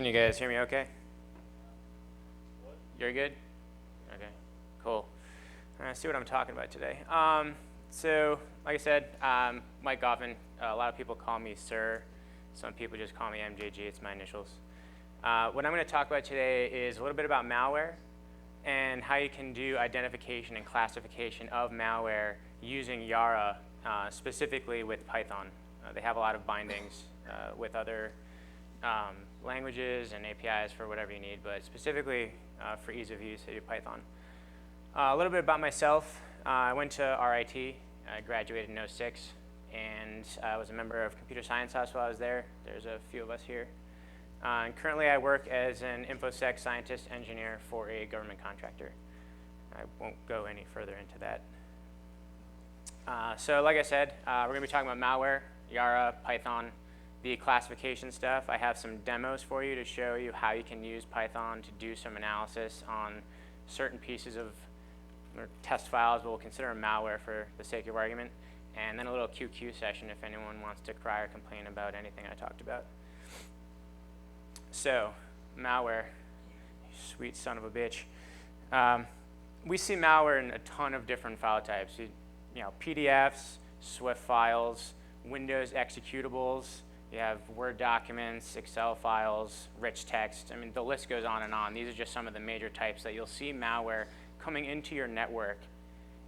Can you guys hear me okay? You're good? Okay, cool. See what I'm talking about today. So, like I said, Mike Goffin. A lot of people call me Sir. Some people just call me MJG. It's my initials. What I'm going to talk about today is a little bit about malware and how you can do identification and classification of malware using Yara, specifically with Python. They have a lot of bindings with other languages and APIs for whatever you need, but specifically for ease of use, I do Python. A little bit about myself. I went to RIT. I graduated in '06, and I was a member of Computer Science House while I was there. There's a few of us here. And currently I work as an InfoSec scientist engineer for a government contractor. I won't go any further into that. So like I said, we're going to be talking about malware, Yara, Python, the classification stuff. I have some demos for you to show you how you can use Python to do some analysis on certain pieces of or test files we'll consider malware for the sake of argument, and then a little QQ session if anyone wants to cry or complain about anything I talked about. So, malware, sweet son of a bitch. We see malware in a ton of different file types. You know, PDFs, Swift files, Windows executables. You have Word documents, Excel files, rich text. I mean, the list goes on and on. These are just some of the major types that you'll see malware coming into your network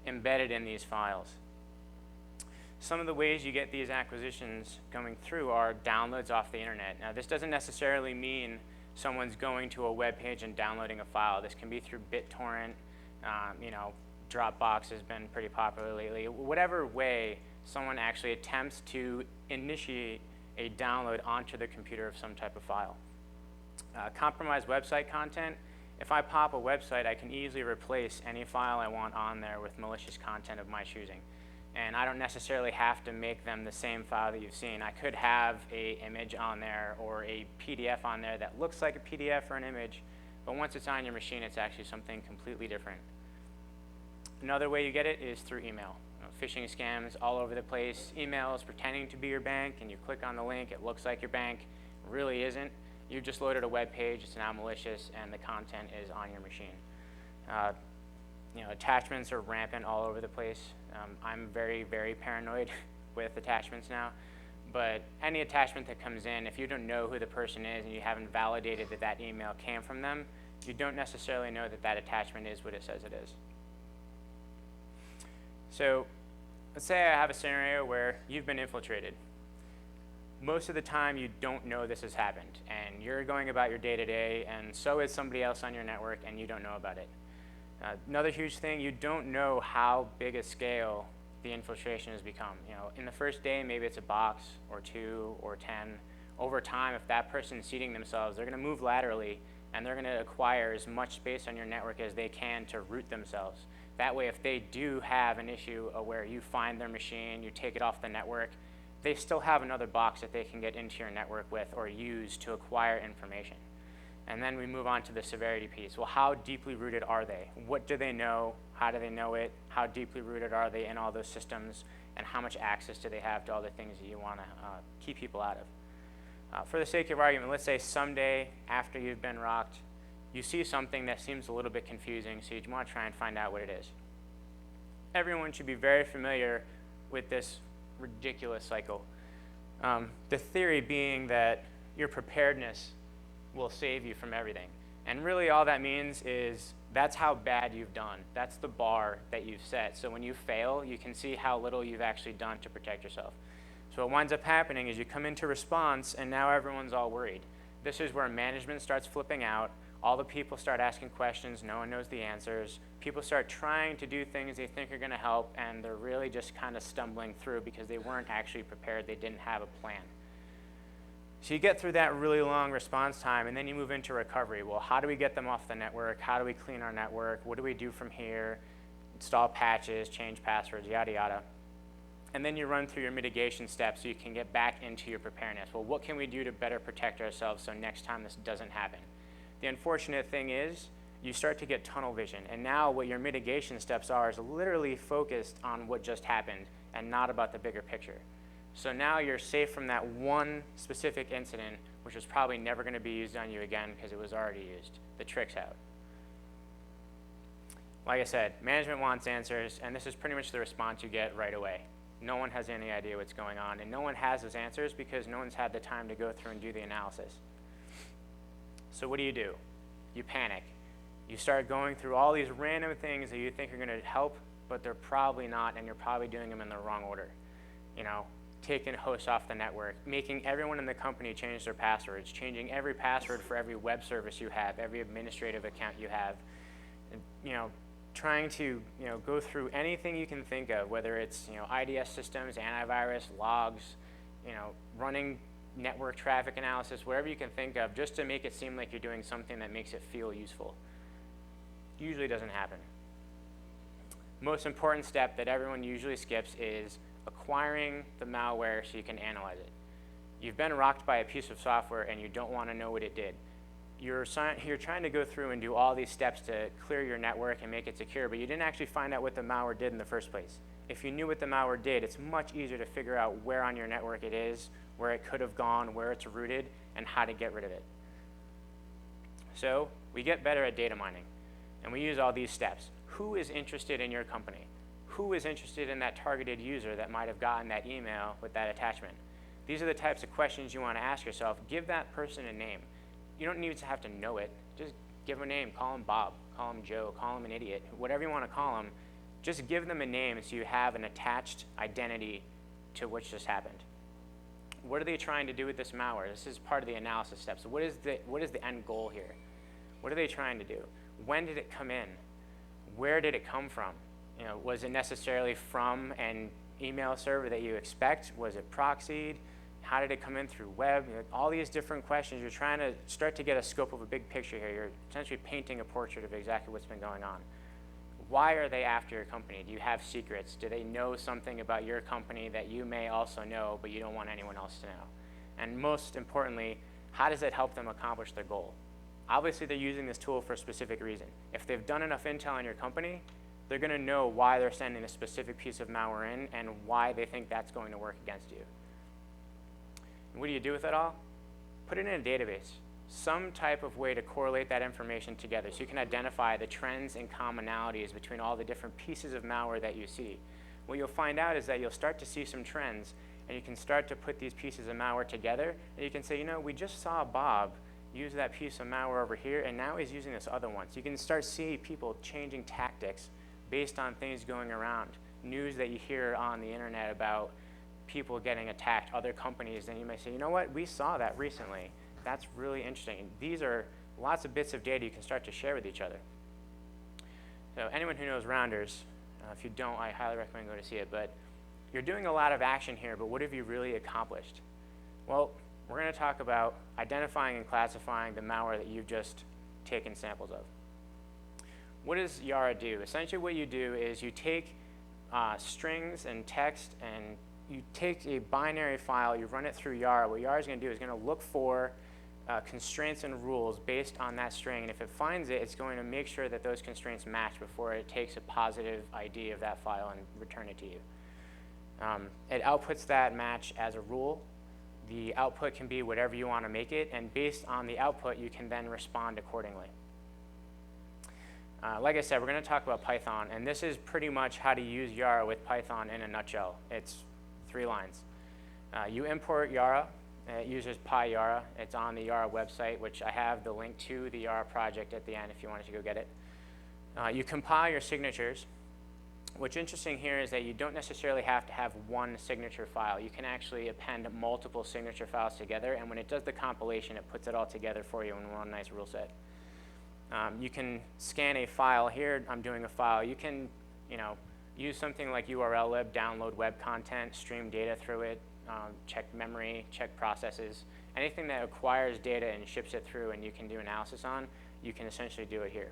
embedded in these files. Some of the ways you get these acquisitions going through are downloads off the internet. Now, this doesn't necessarily mean someone's going to a web page and downloading a file. This can be through BitTorrent. You know, Dropbox has been pretty popular lately. Whatever way someone actually attempts to initiate a download onto the computer of some type of file. Compromised website content. If I pop a website, I can easily replace any file I want on there with malicious content of my choosing. And I don't necessarily have to make them the same file that you've seen. I could have an image on there or a PDF on there that looks like a PDF or an image, but once it's on your machine, it's actually something completely different. Another way you get it is through email. Phishing scams all over the place, emails pretending to be your bank, and you click on the link, it looks like your bank, really isn't. You just loaded a web page, it's now malicious, and the content is on your machine. You know, attachments are rampant all over the place. I'm very, very paranoid with attachments now, but any attachment that comes in, if you don't know who the person is and you haven't validated that that email came from them, you don't necessarily know that that attachment is what it says it is. So let's say I have a scenario where you've been infiltrated. Most of the time you don't know this has happened, and you're going about your day-to-day, and so is somebody else on your network, and you don't know about it. Another huge thing, you don't know how big a scale the infiltration has become. You know, in the first day, maybe it's a box or 2 or 10. Over time, if that person's seeding themselves, they're going to move laterally, and they're going to acquire as much space on your network as they can to root themselves. That way, if they do have an issue where you find their machine, you take it off the network, they still have another box that they can get into your network with or use to acquire information. And then we move on to the severity piece. Well, how deeply rooted are they? What do they know? How do they know it? How deeply rooted are they in all those systems? And how much access do they have to all the things that you want to keep people out of? For the sake of argument, let's say someday after you've been rocked, you see something that seems a little bit confusing, so you want to try and find out what it is. Everyone should be very familiar with this ridiculous cycle. The theory being that your preparedness will save you from everything. And really all that means is that's how bad you've done. That's the bar that you've set. So when you fail, you can see how little you've actually done to protect yourself. So what winds up happening is you come into response, and now everyone's all worried. This is where management starts flipping out. All the people start asking questions. No one knows the answers. People start trying to do things they think are going to help, and they're really just kind of stumbling through because they weren't actually prepared. They didn't have a plan. So you get through that really long response time, and then you move into recovery. Well, how do we get them off the network? How do we clean our network? What do we do from here? Install patches, change passwords, yada, yada. And then you run through your mitigation steps so you can get back into your preparedness. Well, what can we do to better protect ourselves so next time this doesn't happen? The unfortunate thing is you start to get tunnel vision, and now what your mitigation steps are is literally focused on what just happened and not about the bigger picture. So now you're safe from that one specific incident, which was probably never going to be used on you again because it was already used. The trick's out. Like I said, management wants answers, and this is pretty much the response you get right away. No one has any idea what's going on, and no one has those answers because no one's had the time to go through and do the analysis. So what do? You panic. You start going through all these random things that you think are going to help, but they're probably not, and you're probably doing them in the wrong order. You know, taking hosts off the network, making everyone in the company change their passwords, changing every password for every web service you have, every administrative account you have, and, you know, trying to go through anything you can think of, whether it's IDS systems, antivirus, logs, running network traffic analysis, whatever you can think of, just to make it seem like you're doing something that makes it feel useful. Usually doesn't happen. Most important step that everyone usually skips is acquiring the malware so you can analyze it. You've been rocked by a piece of software and you don't want to know what it did. You're trying to go through and do all these steps to clear your network and make it secure, but you didn't actually find out what the malware did in the first place. If you knew what the malware did, it's much easier to figure out where on your network it is, where it could have gone, where it's rooted, and how to get rid of it. So we get better at data mining, and we use all these steps. Who is interested in your company? Who is interested in that targeted user that might have gotten that email with that attachment? These are the types of questions you want to ask yourself. Give that person a name. You don't need to have to know it. Just give them a name. Call him Bob. Call him Joe. Call him an idiot. Whatever you want to call him, just give them a name so you have an attached identity to what just happened. What are they trying to do with this malware? This is part of the analysis step. So what is the end goal here? What are they trying to do? When did it come in? Where did it come from? Was it necessarily from an email server that you expect? Was it proxied? How did it come in through web? All these different questions. You're trying to start to get a scope of a big picture here. You're essentially painting a portrait of exactly what's been going on. Why are they after your company? Do you have secrets? Do they know something about your company that you may also know, but you don't want anyone else to know? And most importantly, how does it help them accomplish their goal? Obviously, they're using this tool for a specific reason. If they've done enough intel on your company, they're going to know why they're sending a specific piece of malware in and why they think that's going to work against you. And what do you do with it all? Put it in a database. Some type of way to correlate that information together so you can identify the trends and commonalities between all the different pieces of malware that you see. What you'll find out is that you'll start to see some trends, and you can start to put these pieces of malware together, and you can say, we just saw Bob use that piece of malware over here, and now he's using this other one. So you can start seeing people changing tactics based on things going around, news that you hear on the internet about people getting attacked, other companies, then you may say, we saw that recently. That's really interesting. These are lots of bits of data you can start to share with each other. So anyone who knows Rounders, if you don't, I highly recommend going to see it. But you're doing a lot of action here, but what have you really accomplished? Well, we're going to talk about identifying and classifying the malware that you've just taken samples of. What does Yara do? Essentially what you do is you take strings and text and you take a binary file, you run it through Yara. What Yara is going to do is going to look for constraints and rules based on that string, and if it finds it, it's going to make sure that those constraints match before it takes a positive ID of that file and return it to you. It outputs that match as a rule. The output can be whatever you want to make it, and based on the output, you can then respond accordingly. Like I said, we're going to talk about Python, and this is pretty much how to use Yara with Python in a nutshell. It's 3 lines. You import Yara. It uses PyYara. It's on the Yara website, which I have the link to the Yara project at the end if you wanted to go get it. You compile your signatures. What's interesting here is that you don't necessarily have to have one signature file. You can actually append multiple signature files together, and when it does the compilation, it puts it all together for you in one nice rule set. You can scan a file. Here, I'm doing a file. You can, use something like URLlib, download web content, stream data through it, check memory, check processes. Anything that acquires data and ships it through and you can do analysis on, you can essentially do it here.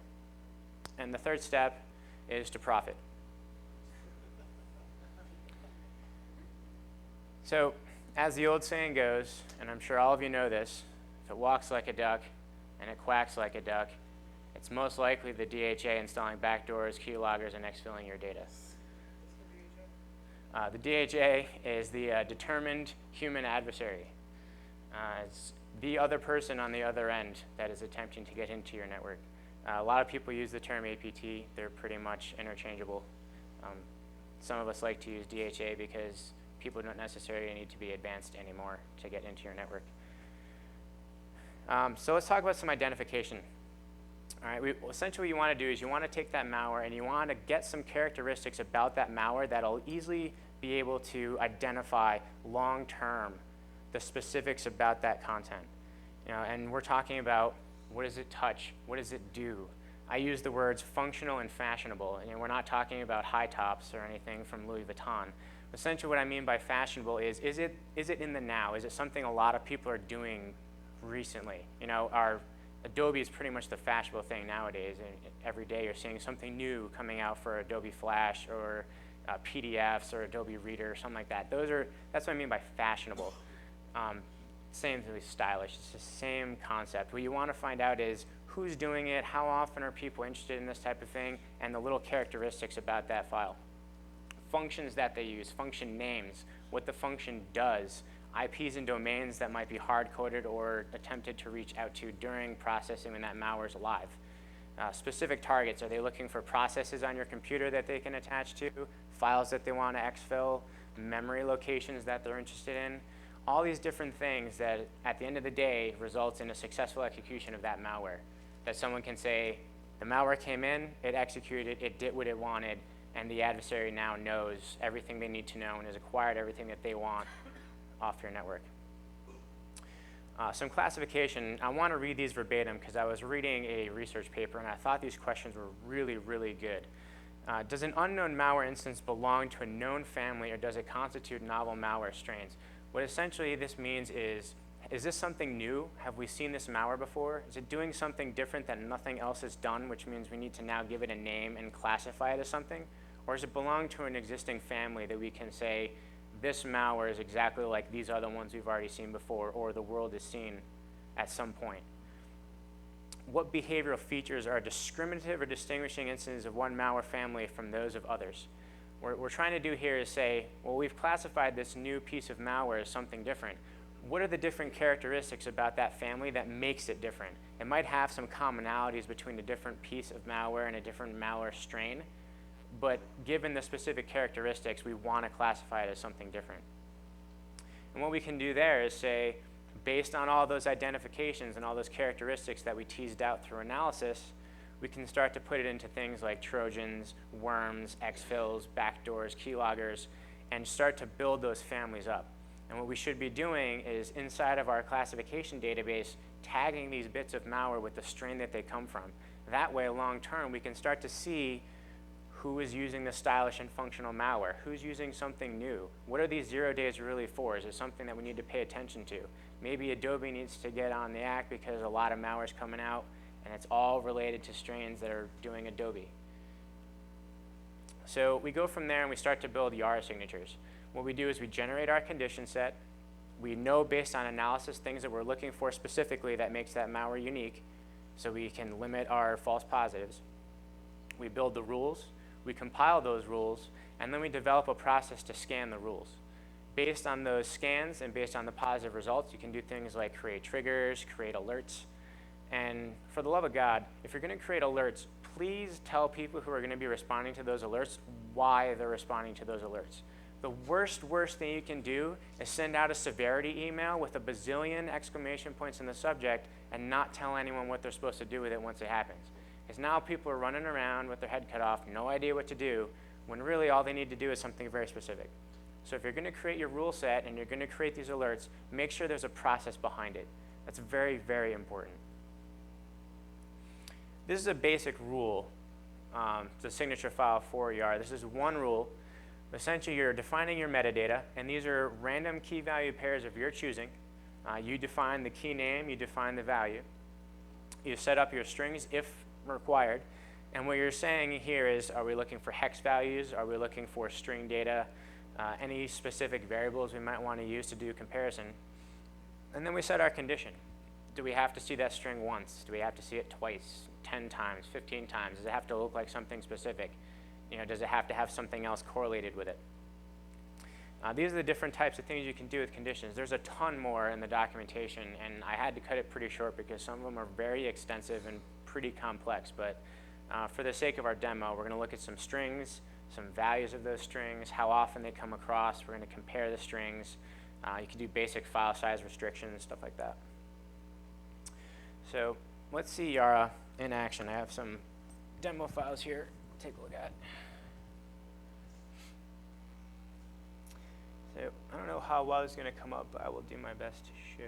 And the third step is to profit. So, as the old saying goes, and I'm sure all of you know this, if it walks like a duck and it quacks like a duck, it's most likely the DHA installing backdoors, keyloggers, and exfilling your data. The DHA is the determined human adversary. It's the other person on the other end that is attempting to get into your network. A lot of people use the term APT. They're pretty much interchangeable. Some of us like to use DHA because people don't necessarily need to be advanced anymore to get into your network. So let's talk about some identification. All right, essentially what you want to do is you want to take that malware and you want to get some characteristics about that malware that'll easily be able to identify long-term the specifics about that content. And we're talking about what does it touch, what does it do. I use the words functional and fashionable. We're not talking about high tops or anything from Louis Vuitton. Essentially what I mean by fashionable is it in the now? Is it something a lot of people are doing recently? Our Adobe is pretty much the fashionable thing nowadays. And every day you're seeing something new coming out for Adobe Flash or PDFs or Adobe Reader or something like that. That's what I mean by fashionable. Same as stylish. It's the same concept. What you want to find out is who's doing it, how often are people interested in this type of thing, and the little characteristics about that file. Functions that they use, function names, what the function does, IPs and domains that might be hard-coded or attempted to reach out to during processing when that malware is alive. Specific targets, are they looking for processes on your computer that they can attach to, files that they want to exfil, memory locations that they're interested in? All these different things that at the end of the day results in a successful execution of that malware. That someone can say, the malware came in, it executed, it did what it wanted, and the adversary now knows everything they need to know and has acquired everything that they want off your network. Some classification, I want to read these verbatim because I was reading a research paper and I thought these questions were really, really good. Does an unknown malware instance belong to a known family or does it constitute novel malware strains? What essentially this means is this something new? Have we seen this malware before? Is it doing something different that nothing else has done, which means we need to now give it a name and classify it as something? Or does it belong to an existing family that we can say, this malware is exactly like these other ones we've already seen before, or the world has seen at some point? What behavioral features are discriminative or distinguishing instances of one malware family from those of others? What we're trying to do here is say, well, we've classified this new piece of malware as something different. What are the different characteristics about that family that makes it different? It might have some commonalities between a different piece of malware and a different malware strain, but given the specific characteristics, we want to classify it as something different. And what we can do there is say, based on all those identifications and all those characteristics that we teased out through analysis, we can start to put it into things like Trojans, worms, exfils, backdoors, keyloggers, and start to build those families up. And what we should be doing is inside of our classification database, tagging these bits of malware with the strain that they come from. That way, long term, we can start to see who is using the stylish and functional malware, who's using something new. What are these 0 days really for? Is it something that we need to pay attention to? Maybe Adobe needs to get on the act because a lot of malware is coming out, and it's all related to strains that are doing Adobe. So we go from there and we start to build Yara signatures. What we do is we generate our condition set. We know based on analysis things that we're looking for specifically that makes that malware unique, so we can limit our false positives. We build the rules, we compile those rules, and then we develop a process to scan the rules. Based on those scans and based on the positive results, you can do things like create triggers, create alerts. And for the love of God, if you're going to create alerts, please tell people who are going to be responding to those alerts why they're responding to those alerts. The worst thing you can do is send out a severity email with a bazillion exclamation points in the subject and not tell anyone what they're supposed to do with it once it happens. Because now people are running around with their head cut off, no idea what to do, when really all they need to do is something very specific. So if you're going to create your rule set and you're going to create these alerts, make sure there's a process behind it. That's very, very important. This is a basic rule, the signature file for Yara. This is one rule. Essentially, you're defining your metadata, and these are random key value pairs of your choosing. You define the key name, you define the value. You set up your strings if required. And what you're saying here is, are we looking for hex values? Are we looking for string data? Any specific variables we might want to use to do comparison? And then we set our condition. Do we have to see that string once? Do we have to see it twice, 10 times, 15 times? Does it have to look like something specific? Does it have to have something else correlated with it? These are the different types of things you can do with conditions. There's a ton more in the documentation, and I had to cut it pretty short because some of them are very extensive and pretty complex. But for the sake of our demo, we're going to look at some strings, some values of those strings, how often they come across. We're going to compare the strings. You can do basic file size restrictions, stuff like that. So let's see Yara in action. I have some demo files here. Take a look at. So I don't know how well it's going to come up, but I will do my best to show.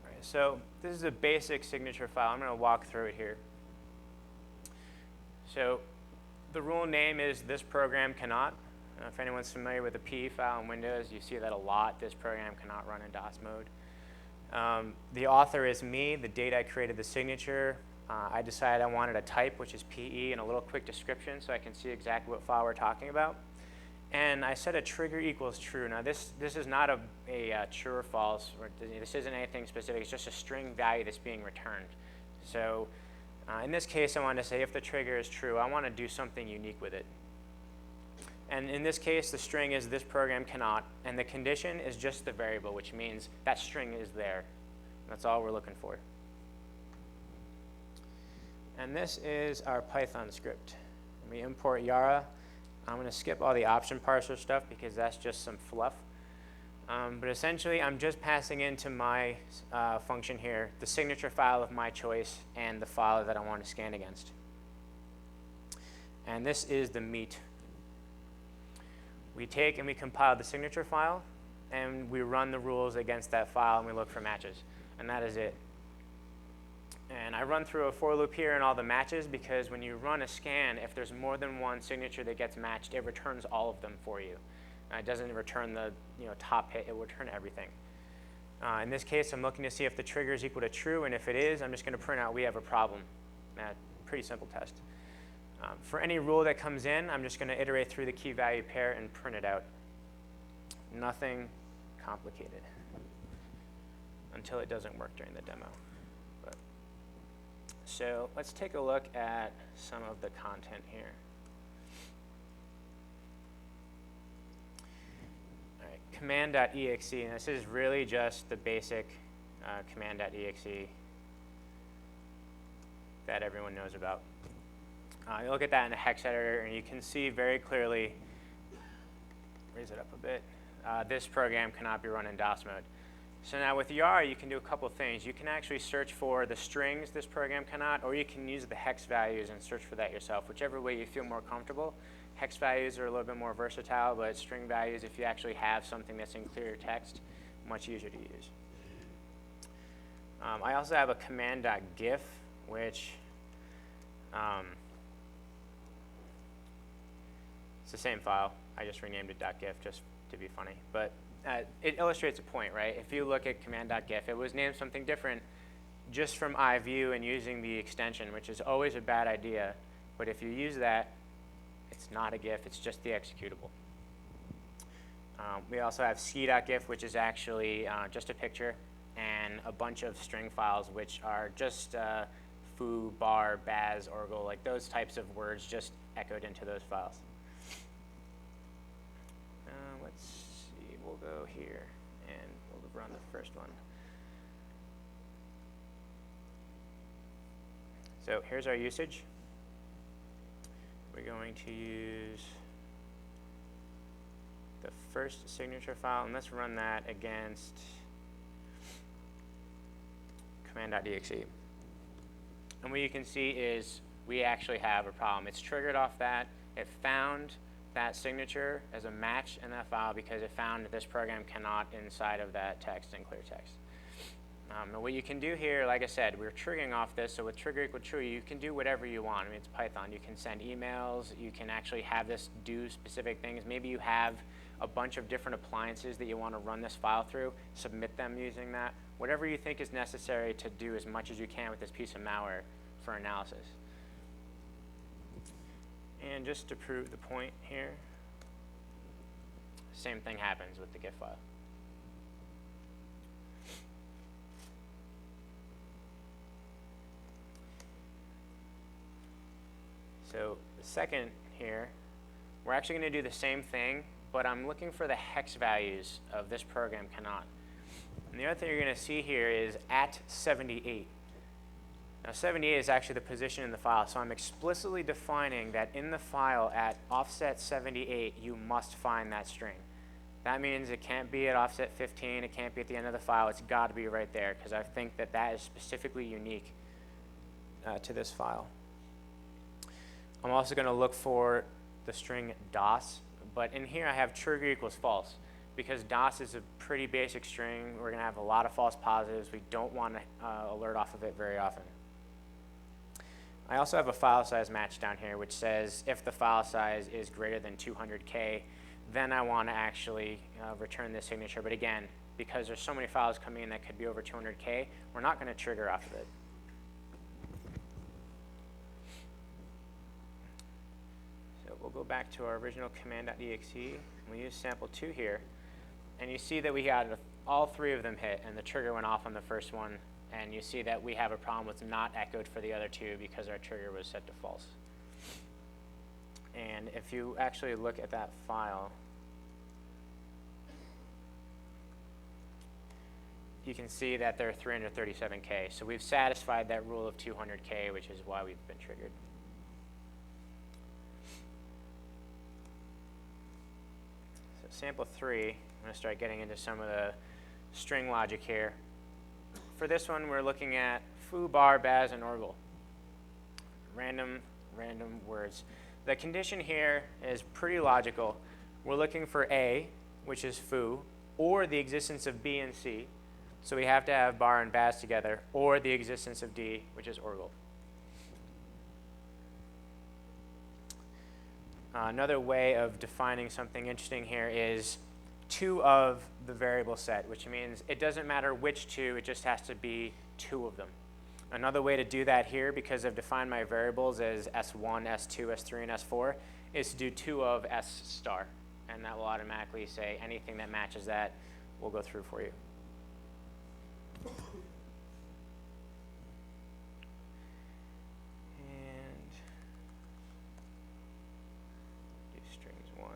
All right, so this is a basic signature file. I'm going to walk through it here. So the rule name is this program cannot. If anyone's familiar with the P file in Windows, you see that a lot. This program cannot run in DOS mode. The author is me. The date I created the signature. I decided I wanted a type, which is PE, and a little quick description so I can see exactly what file we're talking about. And I set a trigger equals true. Now this is not a true or false. Or this isn't anything specific. It's just a string value that's being returned. So in this case, I want to say if the trigger is true, I want to do something unique with it. And in this case, the string is this program cannot, and the condition is just the variable, which means that string is there. That's all we're looking for. And this is our Python script. We import Yara. I'm going to skip all the option parser stuff because that's just some fluff. But essentially, I'm just passing into my function here the signature file of my choice and the file that I want to scan against. And this is the meat. We take and we compile the signature file, and we run the rules against that file, and we look for matches. And that is it. And I run through a for loop here in all the matches because when you run a scan, if there's more than one signature that gets matched, it returns all of them for you. It doesn't return the top hit. It will return everything. In this case, I'm looking to see if the trigger is equal to true, and if it is, I'm just going to print out we have a problem. Pretty simple test. For any rule that comes in, I'm just going to iterate through the key value pair and print it out. Nothing complicated until it doesn't work during the demo. So let's take a look at some of the content here. All right, command.exe, and this is really just the basic command.exe that everyone knows about. You look at that in the hex editor, and you can see very clearly, raise it up a bit, this program cannot be run in DOS mode. So now with Yara, you can do a couple things. You can actually search for the strings this program cannot, or you can use the hex values and search for that yourself, whichever way you feel more comfortable. Hex values are a little bit more versatile, but string values, if you actually have something that's in clear text, much easier to use. I also have a command.gif, which it's the same file. I just renamed it .gif just to be funny. But it illustrates a point, right? If you look at command.gif, it was named something different just from iView and using the extension, which is always a bad idea. But if you use that, it's not a GIF, it's just the executable. We also have ski.gif, which is actually just a picture, and a bunch of string files, which are just foo, bar, baz, orgle, like those types of words just echoed into those files. Let's see, we'll go here, and we'll run the first one. So here's our usage. We're going to use the first signature file, and let's run that against command.exe. And what you can see is we actually have a problem. It's triggered off that. It found that signature as a match in that file because it found that this program cannot inside of that text in clear text. And what you can do here, like I said, we're triggering off this, so with trigger equal true, you can do whatever you want. I mean, it's Python. You can send emails. You can actually have this do specific things. Maybe you have a bunch of different appliances that you want to run this file through, submit them using that. Whatever you think is necessary to do as much as you can with this piece of malware for analysis. And just to prove the point here, same thing happens with the GIF file. So the second here, we're actually going to do the same thing, but I'm looking for the hex values of this program cannot. And the other thing you're going to see here is at 78. Now 78 is actually the position in the file, so I'm explicitly defining that in the file at offset 78, you must find that string. That means it can't be at offset 15, it can't be at the end of the file, it's got to be right there, because I think that that is specifically unique to this file. I'm also going to look for the string DOS, but in here I have trigger equals false. Because DOS is a pretty basic string, we're going to have a lot of false positives. We don't want to alert off of it very often. I also have a file size match down here, which says if the file size is greater than 200K, then I want to actually return this signature. But again, because there's so many files coming in that could be over 200K, we're not going to trigger off of it. So we'll go back to our original command.exe. We'll use sample 2 here. And you see that we got all 3 of them hit, and the trigger went off on the first one. And you see that we have a problem with not echoed for the other 2 because our trigger was set to false. And if you actually look at that file, you can see that they're 337K. So we've satisfied that rule of 200K, which is why we've been triggered. So sample 3, I'm going to start getting into some of the string logic here. For this one, we're looking at foo, bar, baz, and orgle. Random words. The condition here is pretty logical. We're looking for A, which is foo, or the existence of B and C. So we have to have bar and baz together, or the existence of D, which is orgle. Another way of defining something interesting here is 2 of the variable set, which means it doesn't matter which 2, it just has to be 2 of them. Another way to do that here, because I've defined my variables as S1, S2, S3, and S4, is to do 2 of S star. And that will automatically say anything that matches that will go through for you. And do strings 1.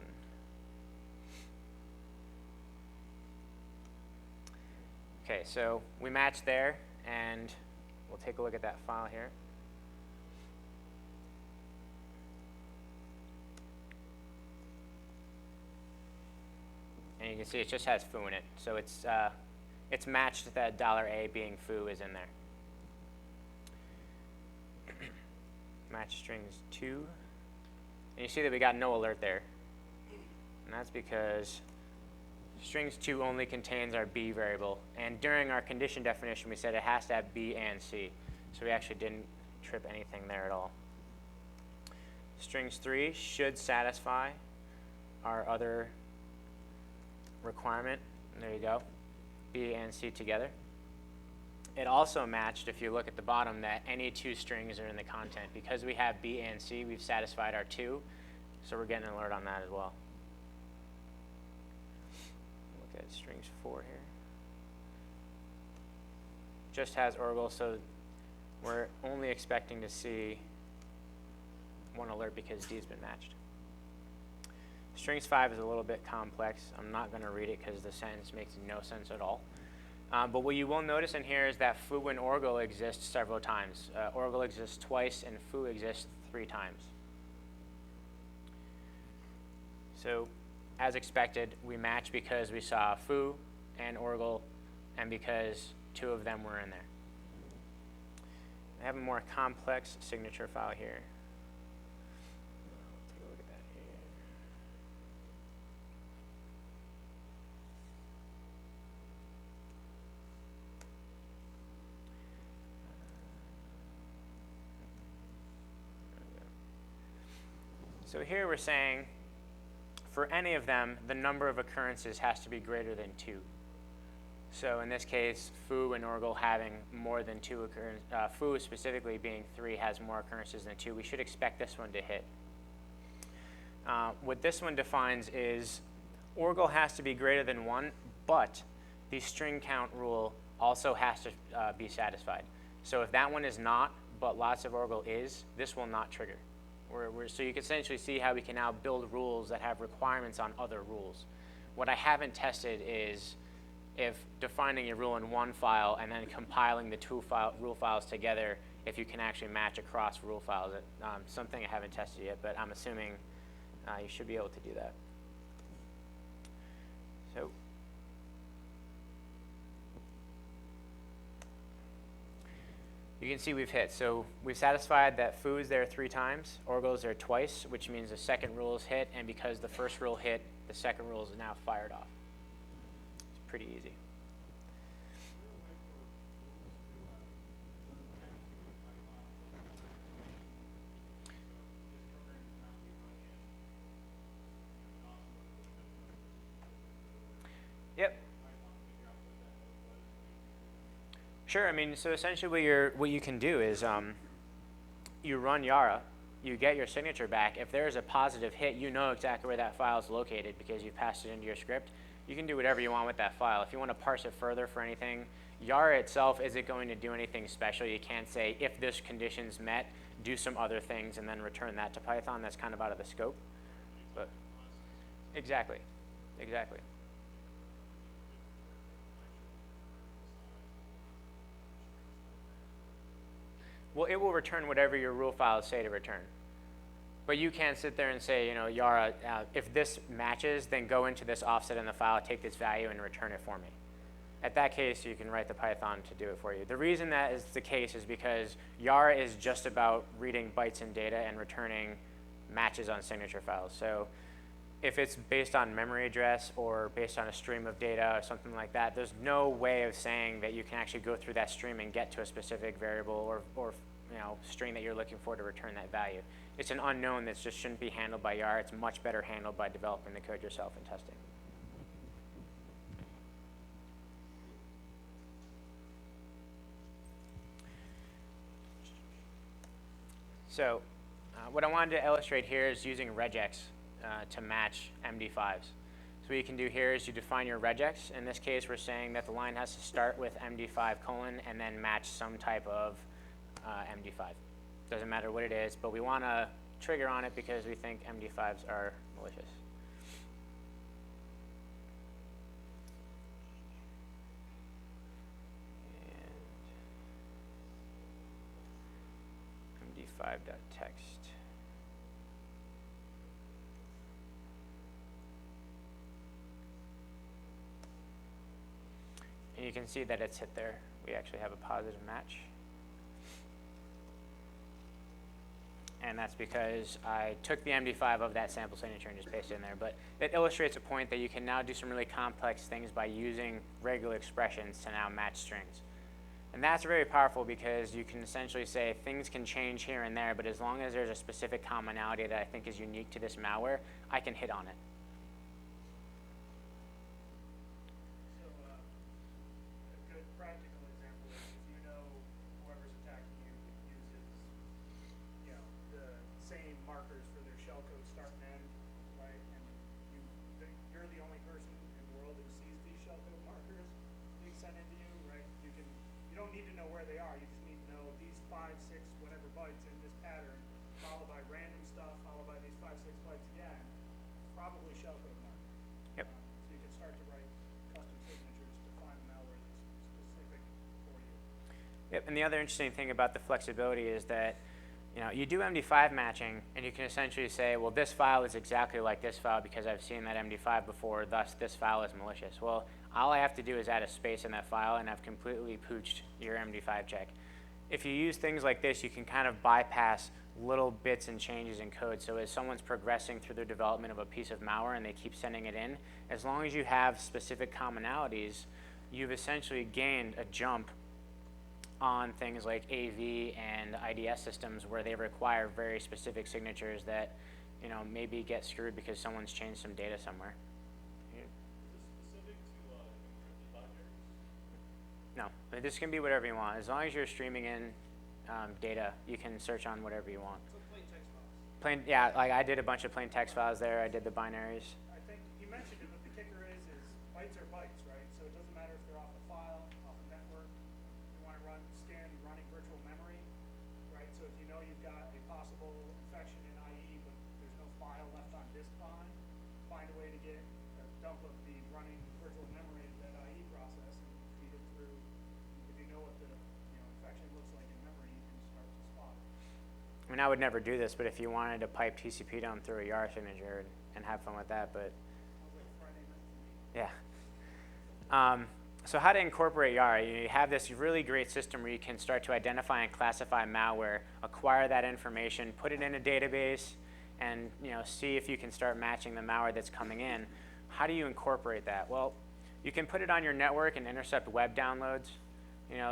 Okay, so we matched there, and we'll take a look at that file here. And you can see it just has foo in it. So it's matched that $A being foo is in there. Match strings 2. And you see that we got no alert there. And that's because strings 2 only contains our B variable. And during our condition definition, we said it has to have B and C. So we actually didn't trip anything there at all. Strings 3 should satisfy our other requirement. There you go. B and C together. It also matched, if you look at the bottom, that any 2 strings are in the content. Because we have B and C, we've satisfied our 2. So we're getting an alert on that as well. Look at strings 4 here. Just has orgle, so we're only expecting to see 1 alert because D's been matched. Strings 5 is a little bit complex. I'm not going to read it because the sentence makes no sense at all. But what you will notice in here is that foo and orgle exist several times. Orgle exists twice and foo exists 3 times. So as expected, we match because we saw foo and orgle and because 2 of them were in there. I have a more complex signature file here. Take a look at that here. So here we're saying for any of them, the number of occurrences has to be greater than 2. So in this case, foo and orgle having more than 2 occurrences, foo specifically being 3 has more occurrences than 2. We should expect this one to hit. What this one defines is orgle has to be greater than 1, but the string count rule also has to be satisfied. So if that one is not, but lots of orgle is, this will not trigger. So you can essentially see how we can now build rules that have requirements on other rules. What I haven't tested is if defining a rule in one file and then compiling the rule files together, if you can actually match across rule files. Something I haven't tested yet, but I'm assuming you should be able to do that. So you can see we've hit. So we've satisfied that foo is there 3 times, orgo is there twice, which means the second rule is hit, and because the first rule hit, the second rule is now fired off. It's pretty easy. Yep. Sure. I mean, so essentially what you can do is you run Yara, you get your signature back. If there's a positive hit, you know exactly where that file is located because you've passed it into your script. You can do whatever you want with that file. If you want to parse it further for anything, Yara itself isn't going to do anything special. You can't say, if this condition's met, do some other things and then return that to Python. That's kind of out of the scope. But exactly. Exactly. Well, it will return whatever your rule files say to return. But you can't sit there and say, Yara, if this matches, then go into this offset in the file, take this value, and return it for me. At that case, you can write the Python to do it for you. The reason that is the case is because Yara is just about reading bytes and data and returning matches on signature files. So if it's based on memory address or based on a stream of data or something like that, there's no way of saying that you can actually go through that stream and get to a specific variable or string that you're looking for to return that value. It's an unknown that just shouldn't be handled by Yara. It's much better handled by developing the code yourself and testing. So what I wanted to illustrate here is using regex to match MD5s. So what you can do here is you define your regex. In this case, we're saying that the line has to start with MD5 : and then match some type of MD5. Doesn't matter what it is, but we want to trigger on it because we think MD5s are malicious. And MD5.text. And you can see that it's hit there. We actually have a positive match. And that's because I took the MD5 of that sample signature and just pasted it in there. But it illustrates a point that you can now do some really complex things by using regular expressions to now match strings. And that's very powerful because you can essentially say things can change here and there, but as long as there's a specific commonality that I think is unique to this malware, I can hit on it. Yep, and the other interesting thing about the flexibility is that you do MD5 matching, and you can essentially say, well, this file is exactly like this file because I've seen that MD5 before, thus this file is malicious. Well, all I have to do is add a space in that file, and I've completely pooched your MD5 check. If you use things like this, you can kind of bypass little bits and changes in code. So as someone's progressing through the development of a piece of malware and they keep sending it in, as long as you have specific commonalities, you've essentially gained a jump on things like AV and IDS systems where they require very specific signatures that maybe get screwed because someone's changed some data somewhere. Is it specific to encrypted binaries? No, this can be whatever you want. As long as you're streaming in data, you can search on whatever you want. So plain text files? Yeah, like I did a bunch of plain text files there. I did the binaries. I think you mentioned it, but the kicker is bytes are bytes, right? So it doesn't matter if they're off a file, off a network. You want to scan running virtual memory, right? So if you know you've got a possible infection in dump of the running virtual memory of that IE process and feed it through. If you know what the infection looks like in memory, you can start to spot it. I mean, I would never do this, but if you wanted to pipe TCP down through a Yara signature and have fun with that, but Sounds like a Friday night to me. yeah. So how to incorporate Yara? You have this really great system where you can start to identify and classify malware, acquire that information, put it in a database, and see if you can start matching the malware that's coming in. How do you incorporate that? Well, you can put it on your network and intercept web downloads.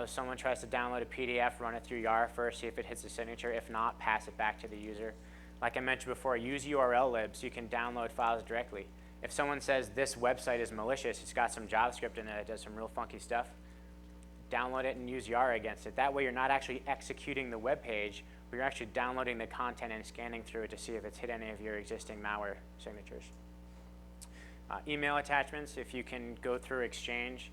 Someone tries to download a PDF, run it through Yara first, see if it hits the signature. If not, pass it back to the user. Like I mentioned before, use URL libs so you can download files directly. If someone says this website is malicious, it's got some JavaScript in it that does some real funky stuff, download it and use Yara against it. That way you're not actually executing the web page, but you're actually downloading the content and scanning through it to see if it's hit any of your existing malware signatures. Email attachments, if you can go through Exchange,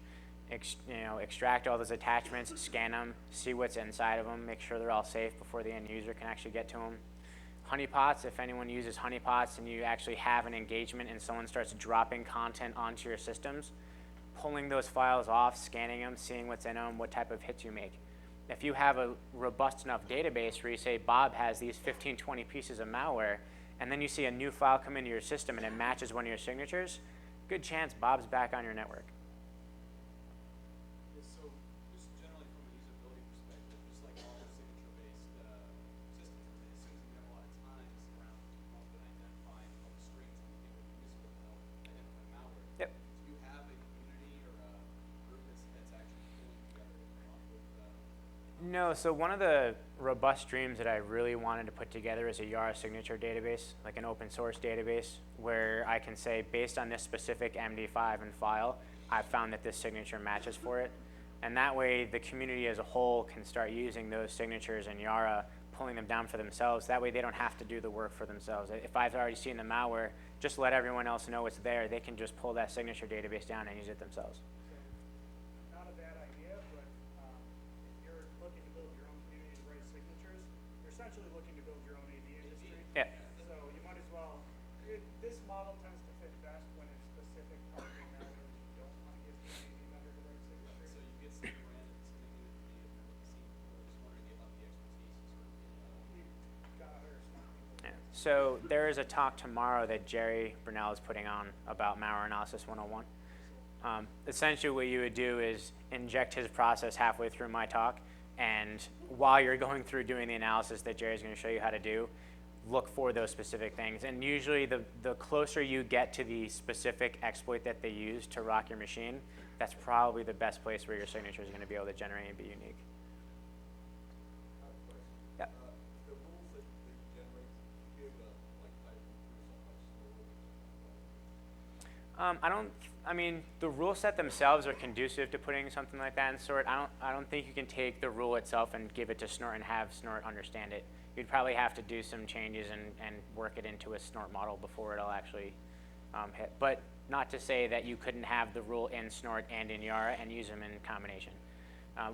extract all those attachments, scan them, see what's inside of them, make sure they're all safe before the end user can actually get to them. Honeypots, if anyone uses honeypots and you actually have an engagement and someone starts dropping content onto your systems, pulling those files off, scanning them, seeing what's in them, what type of hits you make. If you have a robust enough database where you say Bob has these 15, 20 pieces of malware, and then you see a new file come into your system and it matches one of your signatures, good chance Bob's back on your network. So just generally from a usability perspective, just like all signature-based systems, as soon as you have a lot of times around come up and identifying all the strings and being able to use it to help identify malware. Yep. Do you have a community or a group that's actually pulling together to come up with No, so one of the robust dreams that I really wanted to put together is a Yara signature database, like an open source database, where I can say, based on this specific MD5 and file, I've found that this signature matches for it. And that way, the community as a whole can start using those signatures in Yara, pulling them down for themselves. That way, they don't have to do the work for themselves. If I've already seen the malware, just let everyone else know it's there. They can just pull that signature database down and use it themselves. So, not a bad idea, but if you're looking to build your own community to write signatures, you're essentially looking to build your own AV industry. Yeah. So you might as well. This model tends to fit best when it's specific targeting malware that you don't want to give to an AV vendor to write signatures. so you get something random, something new that you've never seen before. Just wondering about the expertise and sort of You've got to hire smart people. Yeah. So there is a talk tomorrow that Jerry Brunel is putting on about malware analysis 101. Essentially what you would do is inject his process halfway through my talk, and while you're going through doing the analysis that Jerry's going to show you how to do, look for those specific things. And usually the closer you get to the specific exploit that they use to rock your machine, that's probably the best place where your signature is going to be able to generate and be unique. Yeah. The rules that you generate, you be able to like type them through I mean, the rule set themselves are conducive to putting something like that in Snort. I don't think you can take the rule itself and give it to Snort and have Snort understand it. You'd probably have to do some changes and work it into a Snort model before it'll actually hit. But not to say that you couldn't have the rule in Snort and in Yara and use them in combination.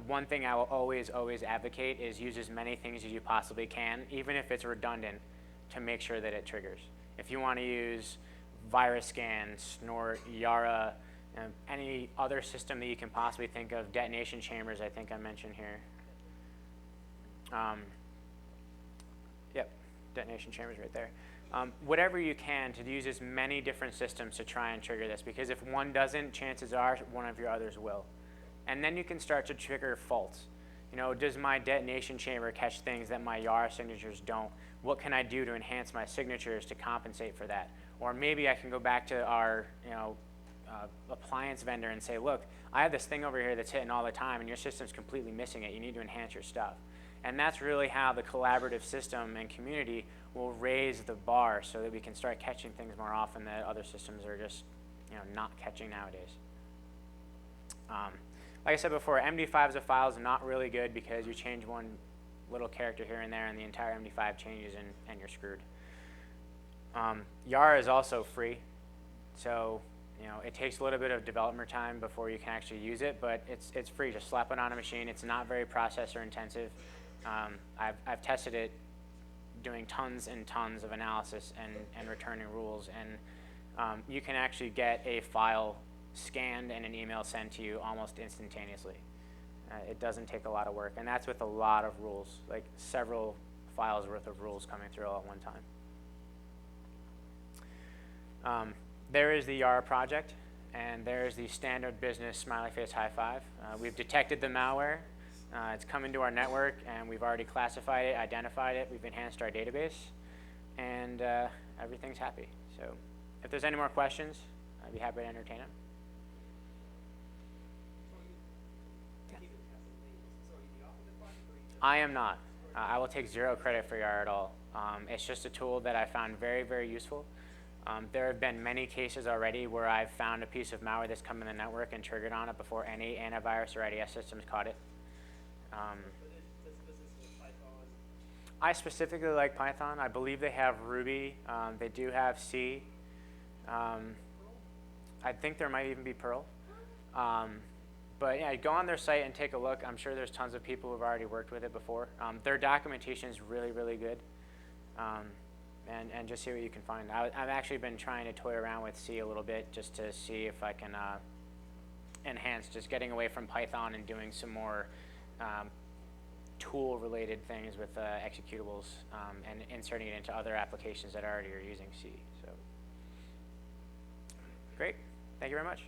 One thing I will always advocate is use as many things as you possibly can, even if it's redundant, to make sure that it triggers. If you want to use virus scan, Snort, Yara, any other system that you can possibly think of, detonation chambers I think I mentioned here. Yep, detonation chambers right there. Whatever you can to use as many different systems to try and trigger this, because if one doesn't, chances are one of your others will. And then you can start to trigger faults. Does my detonation chamber catch things that my Yara signatures don't? What can I do to enhance my signatures to compensate for that? Or maybe I can go back to our appliance vendor and say, look, I have this thing over here that's hitting all the time and your system's completely missing it. You need to enhance your stuff. And that's really how the collaborative system and community will raise the bar so that we can start catching things more often that other systems are just not catching nowadays. Like I said before, MD5 as a file is not really good because you change one little character here and there and the entire MD5 changes and you're screwed. Yara is also free, so it takes a little bit of development time before you can actually use it, but it's free. Just slap it on a machine. It's not very processor intensive. I've tested it doing tons and tons of analysis and returning rules, and you can actually get a file scanned and an email sent to you almost instantaneously. It doesn't take a lot of work, and that's with a lot of rules, like several files worth of rules coming through all at one time. There is the Yara project, and there's the standard business smiley face high five. We've detected the malware. It's come into our network, and we've already classified it, identified it. We've enhanced our database, and everything's happy. So if there's any more questions, I'd be happy to entertain them. I am not. I will take zero credit for Yara at all. It's just a tool that I found very, very useful. There have been many cases already where I've found a piece of malware that's come in the network and triggered on it before any antivirus or IDS systems caught it. I specifically like Python. I believe they have Ruby. They do have C. I think there might even be Perl. But yeah, go on their site and take a look. I'm sure there's tons of people who've already worked with it before. Their documentation is really, really good. And just see what you can find. I've actually been trying to toy around with C a little bit just to see if I can enhance, just getting away from Python and doing some more tool-related things with executables and inserting it into other applications that already are using C. So, great. Thank you very much.